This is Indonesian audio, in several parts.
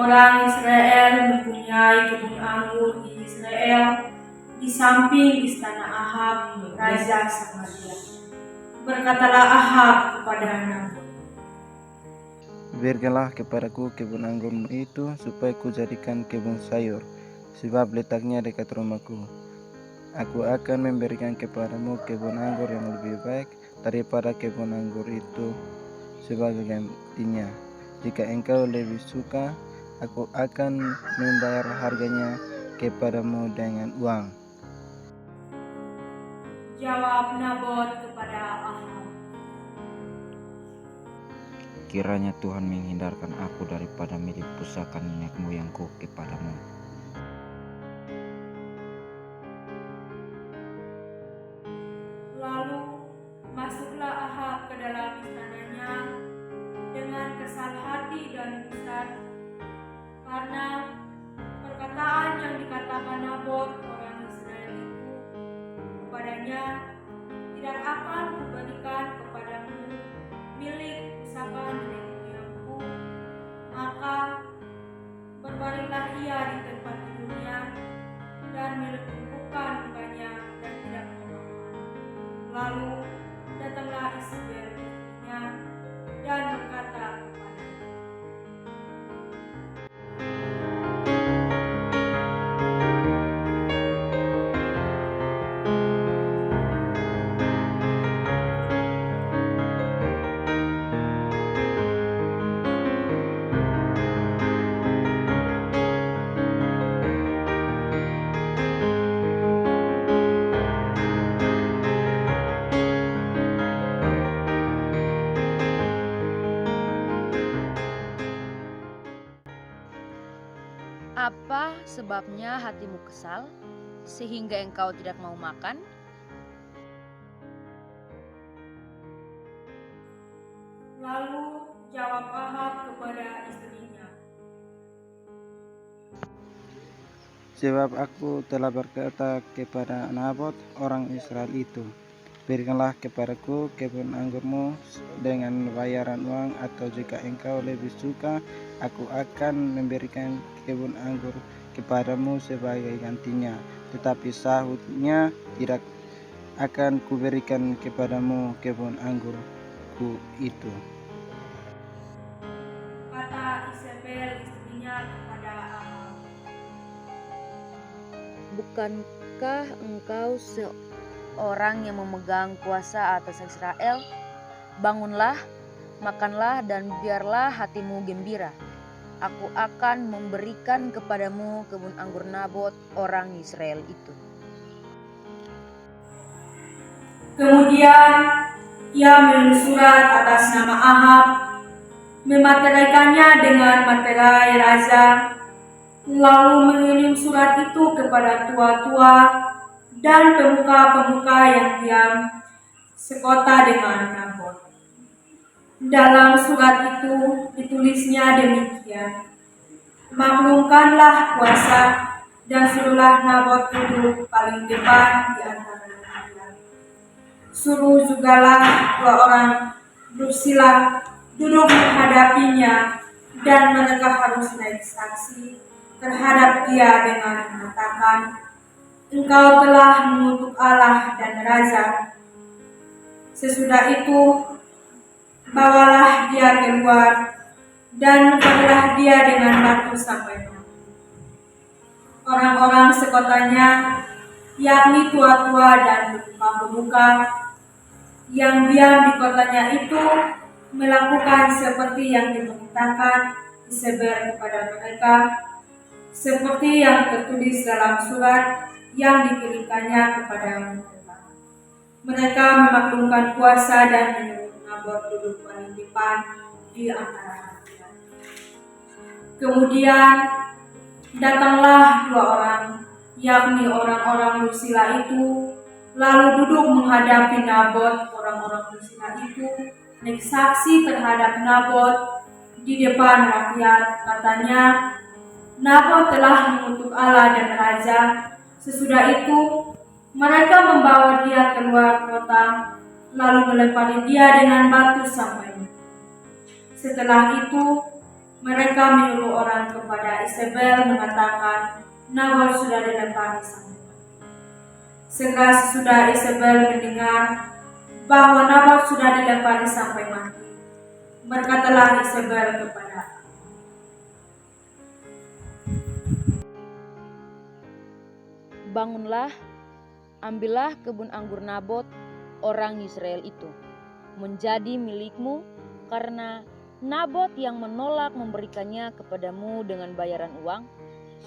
orang Israel mempunyai kebun anggur di Israel di samping istana Ahab, raja Samaria. Berkatalah Ahab kepada Nabot, "Berikanlah kepadaku kebun anggurmu itu, supaya kujadikan kebun sayur, sebab letaknya dekat rumahku. Aku akan memberikan kepadamu kebun anggur yang lebih baik daripada kebun anggur itu sebagai gantinya. Jika engkau lebih suka, aku akan membayar harganya kepadamu dengan uang." Jawab Nabot kepada Ahab, Kiranya Tuhan menghindarkan aku daripada milik pusaka nenek moyangku kepadamu. Lalu masuklah Ahab ke dalam istananya dengan kesal hati dan gusar, karena perkataan yang dikatakan Nabot orang Israel itu kepadanya, "Tidak akan kuberikan kepadamu milik pusaka nenek moyangku." Maka berbaringlah ia di tempat tidurnya dan melumpuhkan mukanya dan tidak memakan. Lalu datanglah Isabel istrinya dan berkata kepadanya, "Apa sebabnya hatimu kesal, sehingga engkau tidak mau makan?" Lalu jawab Ahab kepada istrinya, "Sebab aku telah berkata kepada Nabot orang Israel itu, berikanlah kepadaku kebun anggurmu dengan bayaran uang, atau jika engkau lebih suka, aku akan memberikan kebun anggur kepadamu sebagai gantinya." Tetapi sahutnya, "Tidak akan kuberikan kepadamu kebun anggurku itu." kata Isabel istrinya kepada Ahab, "Bukankah engkau seorang yang memegang kuasa atas Israel? Bangunlah, makanlah, dan biarlah hatimu gembira. Aku akan memberikan kepadamu kebun anggur Nabot orang Israel itu." Kemudian ia menulis surat atas nama Ahab, memateraikannya dengan materai raja, lalu mengirim surat itu kepada tua-tua dan pemuka-pemuka yang diam sekota dengan Nabot. Dalam surat itu ditulisnya demikian, "Maklumkanlah kuasa dan suruhlah Nabot duduk paling depan di antara kalian. Suruh jugalah 2 orang bersila duduk menghadapinya, dan mereka harus naik saksi terhadap dia dengan mengatakan, 'Engkau telah mengutuk Allah dan Raja.' Sesudah itu bawalah dia keluar dan lukalah dia dengan batu sampai mati. Orang-orang sekotanya, yakni tua-tua dan pemuka-pemuka yang diam di kotanya itu, melakukan seperti yang diperintahkan Isabel kepada mereka, seperti yang tertulis dalam surat yang dikirimkannya kepada mereka. Mereka memaklumkan kuasa dan menyuruh Nabot duduk paling depan di antara kalian. Kemudian datanglah 2 orang, yakni orang-orang bersila itu, lalu duduk menghadapi Nabot. Orang-orang bersila itu naik saksi terhadap Nabot di depan rakyat. Katanya, "Nabot telah mengutuk Allah dan Raja." Sesudah itu mereka membawa dia keluar kota, lalu melempari dia dengan batu sampai mati. Setelah itu Mereka menyuruh orang kepada Isabel mengatakan Nabot sudah dilempari sampai mati. Segera sesudah Isabel mendengar bahwa Nabot sudah dilempari sampai mati, berkatalah Isabel kepada Bangunlah, ambillah kebun anggur Nabot, orang Israel itu, menjadi milikmu, karena Nabot yang menolak memberikannya kepadamu dengan bayaran uang,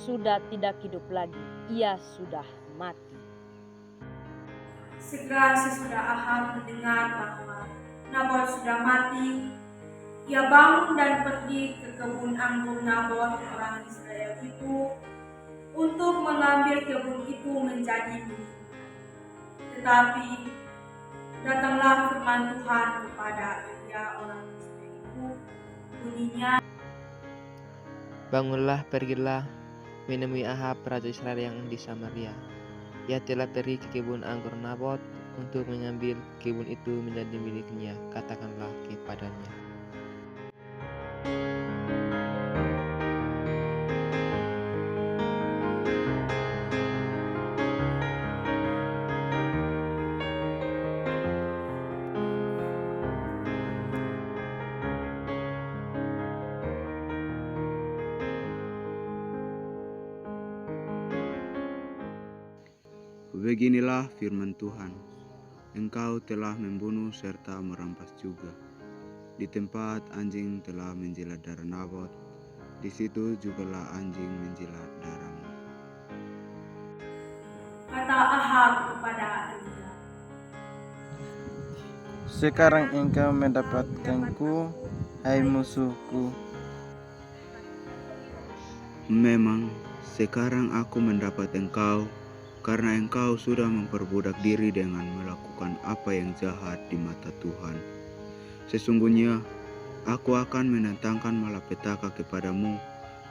sudah tidak hidup lagi, ia sudah mati. Segera sesudah Ahab mendengar bahwa Nabot sudah mati, ia bangun dan pergi ke kebun anggur Nabot orang Israel itu untuk mengambil kebun itu menjadi milik. Tetapi datanglah firman Tuhan kepada Elia orang Israel itu, bunyinya, Bangunlah, pergilah, menemui Ahab, raja Israel yang di Samaria. Ia telah pergi ke kebun anggur Nabot untuk mengambil kebun itu menjadi miliknya. Katakanlah kepadanya. Beginilah firman Tuhan, engkau telah membunuh serta merampas juga. Di tempat anjing telah menjilat darah Nabot, di situ jugalah anjing menjilat darahmu. kata Ahab kepada Elia, Sekarang engkau mendapatkanku, hai musuhku. Memang sekarang aku mendapat engkau, karena engkau sudah memperbudak diri dengan melakukan apa yang jahat di mata Tuhan. Sesungguhnya, aku akan mendatangkan malapetaka kepadamu.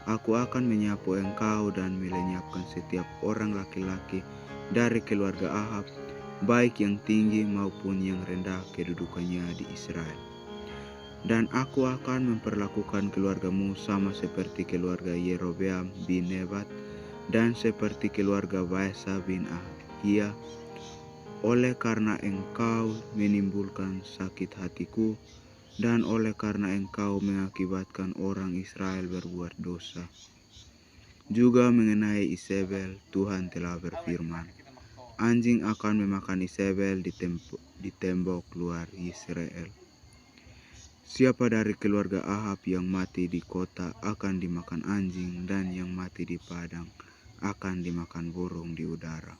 Aku akan menyapu engkau dan melenyapkan setiap orang laki-laki dari keluarga Ahab, baik yang tinggi maupun yang rendah kedudukannya di Israel. Dan aku akan memperlakukan keluargamu sama seperti keluarga Yerobeam bin Nebat dan seperti keluarga Baasa bin Ahia, oleh karena engkau menimbulkan sakit hatiku, dan oleh karena engkau mengakibatkan orang Israel berbuat dosa. Juga mengenai Isabel, Tuhan telah berfirman, anjing akan memakan Isabel di tembok luar Israel. Siapa dari keluarga Ahab yang mati di kota akan dimakan anjing, dan yang mati di padang akan dimakan burung di udara.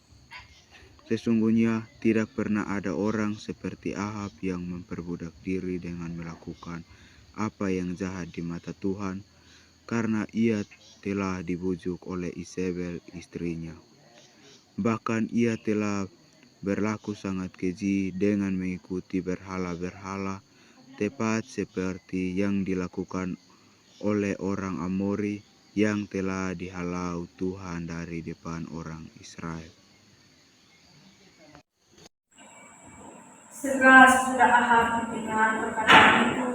Sesungguhnya tidak pernah ada orang seperti Ahab yang memperbudak diri dengan melakukan apa yang jahat di mata Tuhan, karena ia telah dibujuk oleh Isabel istrinya. Bahkan ia telah berlaku sangat keji dengan mengikuti berhala-berhala, tepat seperti yang dilakukan oleh orang Amori yang telah dihalau Tuhan dari depan orang Israel. segera sesudah Ahab mendengar perkataan itu,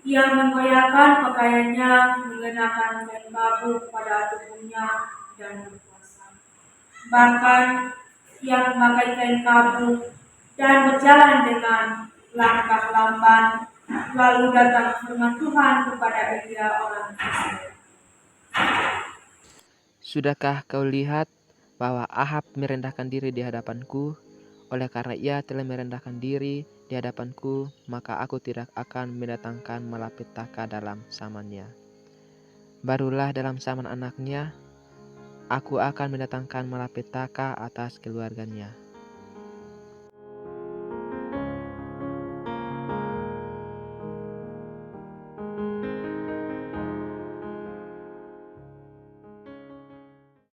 ia menggoyahkan pakaiannya, mengenakan kain babu pada tubuhnya, dan berpuasa. Bahkan ia memakai kain babu dan berjalan dengan langkah lamban. Lalu datang firman Tuhan kepada Elia orang Israel. Sudahkah kau lihat bahwa Ahab merendahkan diri di hadapanku? Oleh karena ia telah merendahkan diri di hadapanku, maka aku tidak akan mendatangkan malapetaka dalam zamannya. Barulah dalam zaman anaknya, aku akan mendatangkan malapetaka atas keluarganya.